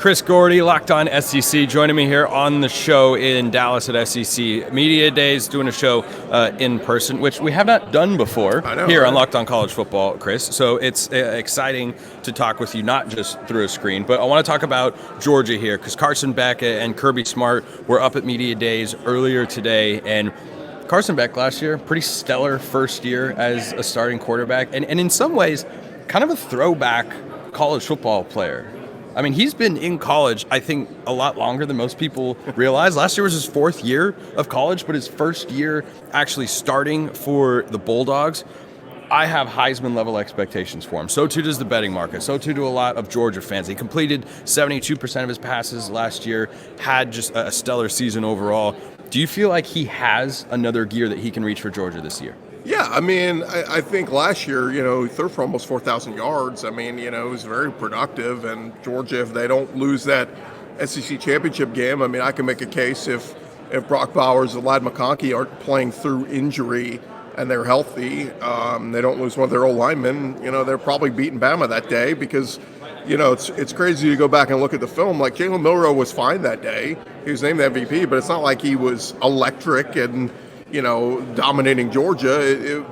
Chris Gordy, Locked On SEC, joining me here on the show in Dallas at SEC Media Days, doing a show in person, which we have not done before here on Locked On College Football, Chris. So it's exciting to talk with you, not just through a screen, but I want to talk about Georgia here, because Carson Beck and Kirby Smart were up at Media Days earlier today, and Carson Beck last year, pretty stellar first year as a starting quarterback, and in some ways, kind of a throwback college football player. I mean, he's been in college, I think, a lot longer than most people realize. Last year was his fourth year of college, but his first year actually starting for the Bulldogs. I have Heisman-level expectations for him. So too does the betting market. So too do a lot of Georgia fans. He completed 72% of his passes last year, had just a stellar season overall. Do you feel like he has another gear that he can reach for Georgia this year? Yeah, I mean, I think last year, he threw for almost 4,000 yards. I mean, it was very productive. And Georgia, if they don't lose that SEC championship game, I mean, I can make a case if Brock Bowers and Ladd McConkey aren't playing through injury and they're healthy, they don't lose one of their old linemen, they're probably beating Bama that day because, it's crazy to go back and look at the film. Like, Jalen Milroe was fine that day. He was named the MVP, but it's not like he was electric and dominating Georgia.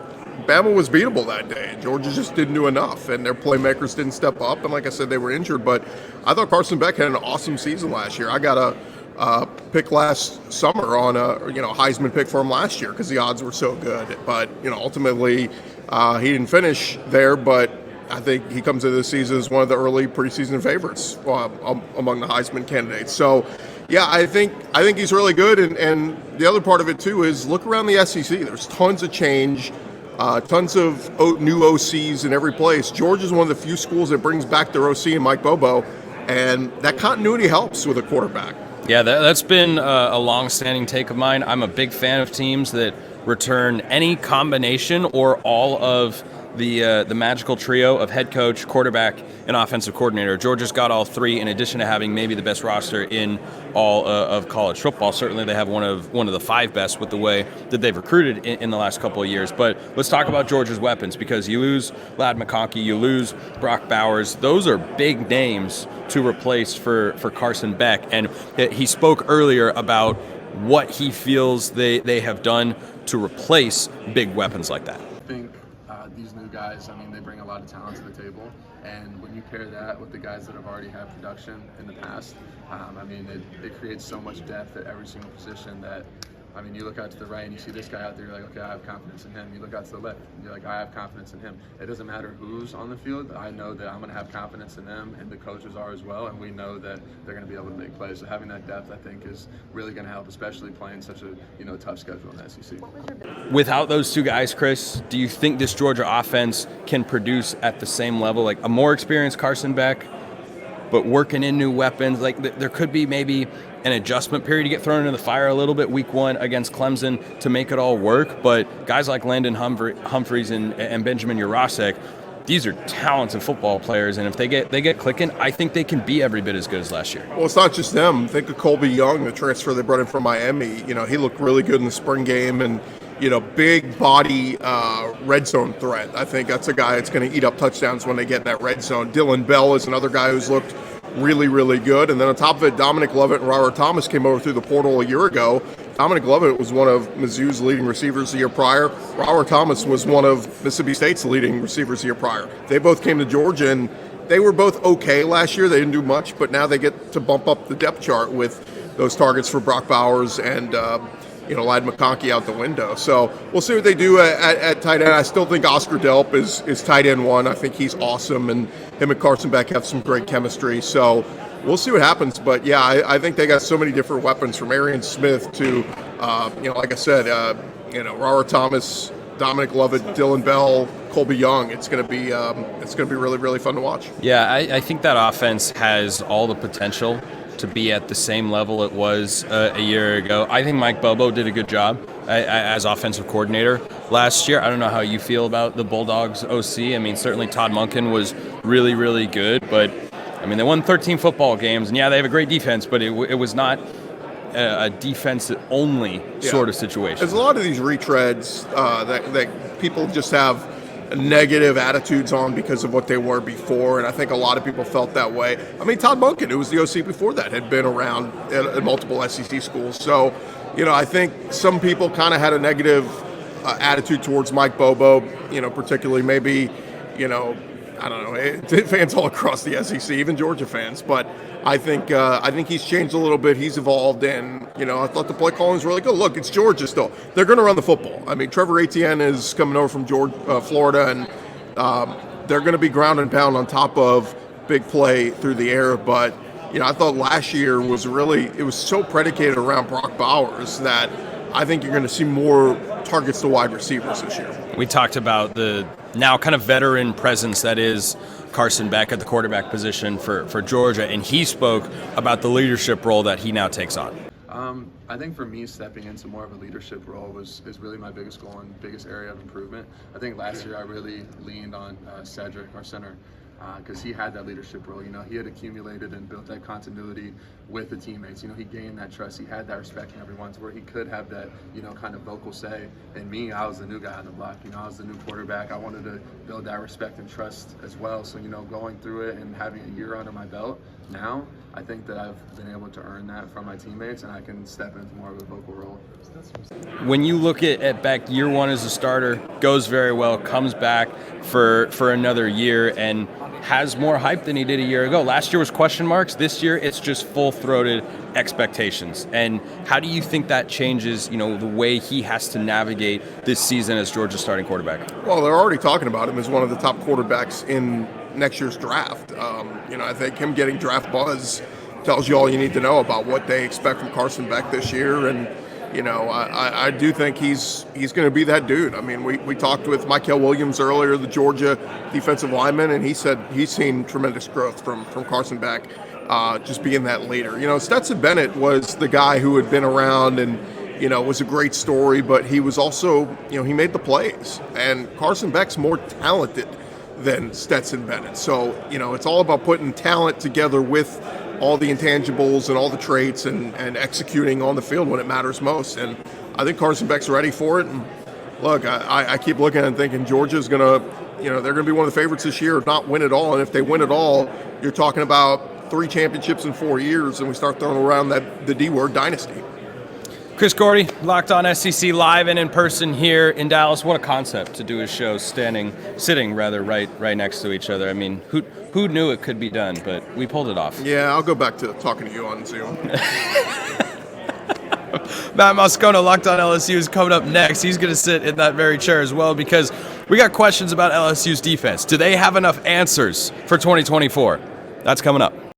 Bama was beatable that day. Georgia just didn't do enough, and their playmakers didn't step up. And like I said, they were injured. But I thought Carson Beck had an awesome season last year. I got a pick last summer on a Heisman pick for him last year because the odds were so good. But ultimately he didn't finish there. But I think he comes into this season as one of the early preseason favorites among the Heisman candidates. So. Yeah, I think he's really good, and the other part of it too is look around the SEC. There's tons of change, tons of new OCs in every place. Georgia's one of the few schools that brings back their OC and Mike Bobo, and that continuity helps with a quarterback. Yeah, that's been a long-standing take of mine. I'm a big fan of teams that return any combination or all of the magical trio of head coach, quarterback, and offensive coordinator. Georgia's got all three, in addition to having maybe the best roster in all of college football. Certainly they have one of the five best with the way that they've recruited in the last couple of years. But let's talk about Georgia's weapons, because you lose Ladd McConkey, you lose Brock Bowers. Those are big names to replace for Carson Beck. And he spoke earlier about what he feels they have done to replace big weapons like that. I think these new guys, they bring a lot of talent to the table, and when you pair that with the guys that have already had production in the past, it creates so much depth at every single position that, you look out to the right and you see this guy out there, you're like, okay, I have confidence in him. You look out to the left, and you're like, I have confidence in him. It doesn't matter who's on the field. I know that I'm going to have confidence in them, and the coaches are as well, and we know that they're going to be able to make plays. So having that depth, I think, is really going to help, especially playing such a tough schedule in the SEC. Without those two guys, Chris, do you think this Georgia offense can produce at the same level? Like a more experienced Carson Beck, but working in new weapons? Like there could be maybe an adjustment period to get thrown into the fire a little bit week one against Clemson to make it all work. But guys like Landon Humphreys and Benjamin Urasek, these are talented football players, and if they get clicking, I think they can be every bit as good as last year. Well, it's not just them. Think of Colby Young, the transfer they brought in from Miami. He looked really good in the spring game, and big body red zone threat. I think that's a guy that's going to eat up touchdowns when they get in that red zone. Dylan Bell is another guy who's looked really, really good. And then on top of it, Dominic Lovett and Robert Thomas came over through the portal a year ago. Dominic Lovett was one of Mizzou's leading receivers the year prior. Robert Thomas was one of Mississippi State's leading receivers the year prior. They both came to Georgia, and they were both okay last year. They didn't do much, but now they get to bump up the depth chart with those targets for Brock Bowers and Ladd McConkey out the window. So we'll see what they do at tight end. I still think Oscar Delp is tight end one. I think he's awesome, and him and Carson Beck have some great chemistry. So we'll see what happens. But yeah, I think they got so many different weapons, from Arian Smith to, like I said, Robert Thomas, Dominic Lovett, Dylan Bell, Colby Young. It's going to be really, really fun to watch. Yeah, I think that offense has all the potential to be at the same level it was a year ago. I think Mike Bobo did a good job as offensive coordinator last year. I don't know how you feel about the Bulldogs OC. Certainly Todd Monken was really, really good, but they won 13 football games, and yeah, they have a great defense, but it was not a defense-only sort of situation. There's a lot of these retreads that people just have negative attitudes on because of what they were before, and I think a lot of people felt that way. I mean, Todd Monken, who was the OC before that, had been around at multiple SEC schools. So, I think some people kind of had a negative attitude towards Mike Bobo, particularly maybe, I don't know, fans all across the SEC, even Georgia fans. But I think he's changed a little bit. He's evolved, and I thought the play calling was really good. Look, it's Georgia still. They're going to run the football. I mean, Trevor Etienne is coming over from Florida, and they're going to be ground and pound on top of big play through the air. But I thought last year was it was so predicated around Brock Bowers that I think you're going to see more targets to wide receivers this year. We talked about the now kind of veteran presence that is Carson Beck at the quarterback position for Georgia, and he spoke about the leadership role that he now takes on. I think for me, stepping into more of a leadership role is really my biggest goal and biggest area of improvement. I think last year I really leaned on Cedric, our center, because he had that leadership role. He had accumulated and built that continuity with the teammates. He gained that trust. He had that respect from everyone to where he could have that, kind of vocal say. And me, I was the new guy on the block. I was the new quarterback. I wanted to build that respect and trust as well. So, going through it and having a year under my belt now, I think that I've been able to earn that from my teammates, and I can step into more of a vocal role. When you look at Beck, year one as a starter, goes very well, comes back for another year, and has more hype than he did a year ago. Last year was question marks. This year, it's just full-throated expectations. And how do you think that changes, the way he has to navigate this season as Georgia's starting quarterback? Well, they're already talking about him as one of the top quarterbacks in next year's draft. I think him getting draft buzz tells you all you need to know about what they expect from Carson Beck this year. And I do think he's going to be that dude. I mean, we talked with Mykel Williams earlier, the Georgia defensive lineman, and he said he's seen tremendous growth from Carson Beck, just being that leader. Stetson Bennett was the guy who had been around and, was a great story, but he was also, he made the plays. And Carson Beck's more talented than Stetson Bennett. So, it's all about putting talent together with all the intangibles and all the traits and executing on the field when it matters most. And I think Carson Beck's ready for it. And look, I keep looking and thinking Georgia's going to, they're going to be one of the favorites this year, if not win it all. And if they win it all, you're talking about 3 championships in 4 years, and we start throwing around the D word, dynasty. Chris Gordy, Locked On SEC, live and in person here in Dallas. What a concept to do a show sitting right next to each other. I mean, who knew it could be done, but we pulled it off. Yeah, I'll go back to talking to you on Zoom. Matt Moscona, Locked On LSU, is coming up next. He's going to sit in that very chair as well because we got questions about LSU's defense. Do they have enough answers for 2024? That's coming up.